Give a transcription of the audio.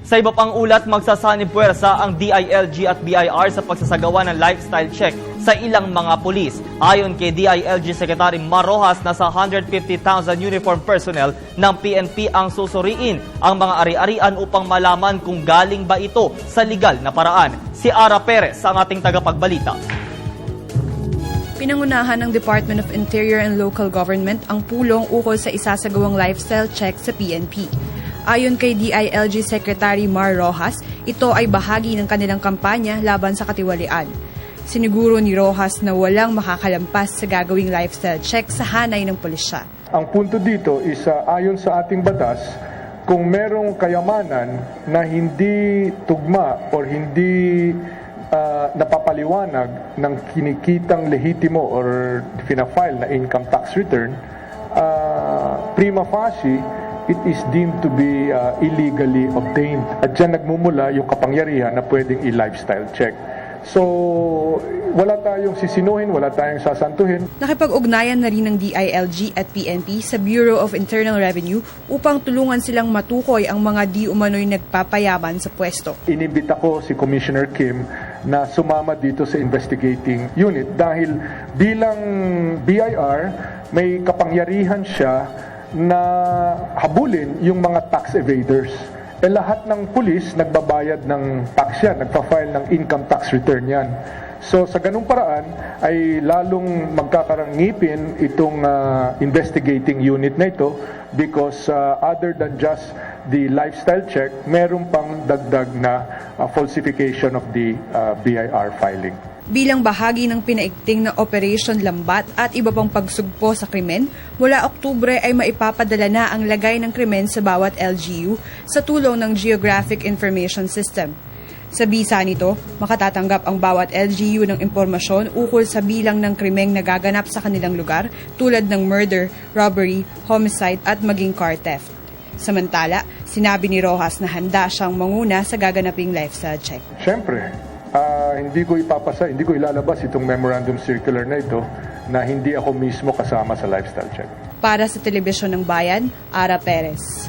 Sa iba pang ulat, magsasanib puwersa ang DILG at BIR sa pagsasagawa ng lifestyle check sa ilang mga pulis. Ayon kay DILG Secretary Mar Rojas, nasa 150,000 uniform personnel ng PNP ang susuriin ang mga ari-arian upang malaman kung galing ba ito sa legal na paraan. Si Ara Perez ang ating tagapagbalita. Pinangunahan ng Department of Interior and Local Government ang pulong ukol sa isasagawang lifestyle check sa PNP. Ayon kay DILG Secretary Mar Rojas, ito ay bahagi ng kanilang kampanya laban sa katiwalian. Siniguro ni Rojas na walang makakalampas sa gagawing lifestyle check sa hanay ng pulisya. Ang punto dito is ayon sa ating batas, kung merong kayamanan na hindi tugma or hindi napapaliwanag ng kinikitang lehitimo or fina-file na income tax return, prima facie, it is deemed to be illegally obtained. At dyan nagmumula yung kapangyarihan na pwedeng i-lifestyle check. So, wala tayong sisinuhin, wala tayong sasantuhin. Nakipag-ugnayan na rin ng DILG at PNP sa Bureau of Internal Revenue upang tulungan silang matukoy ang mga di umano'y nagpapayaman sa pwesto. Inimbita ko si Commissioner Kim na sumama dito sa investigating unit dahil bilang BIR, may kapangyarihan siya na habulin yung mga tax evaders. Lahat ng pulis nagbabayad ng tax yan, nagpa-file ng income tax return yan. So sa ganung paraan ay lalong magkakarangipin itong investigating unit na ito because other than just the lifestyle check, meron pang dagdag na falsification of the BIR filing. Bilang bahagi ng pinaigting na Operation Lambat at iba pang pagsugpo sa krimen, mula Oktubre ay maipapadala na ang lagay ng krimen sa bawat LGU sa tulong ng Geographic Information System. Sa bisa nito, makatatanggap ang bawat LGU ng impormasyon ukol sa bilang ng krimeng nagaganap sa kanilang lugar tulad ng murder, robbery, homicide at maging car theft. Samantala, sinabi ni Rojas na handa siyang manguna sa gaganaping lifestyle check. Siyempre, hindi ko ilalabas itong memorandum circular na ito na hindi ako mismo kasama sa lifestyle check. Para sa Telebisyon ng Bayan, Ara Perez.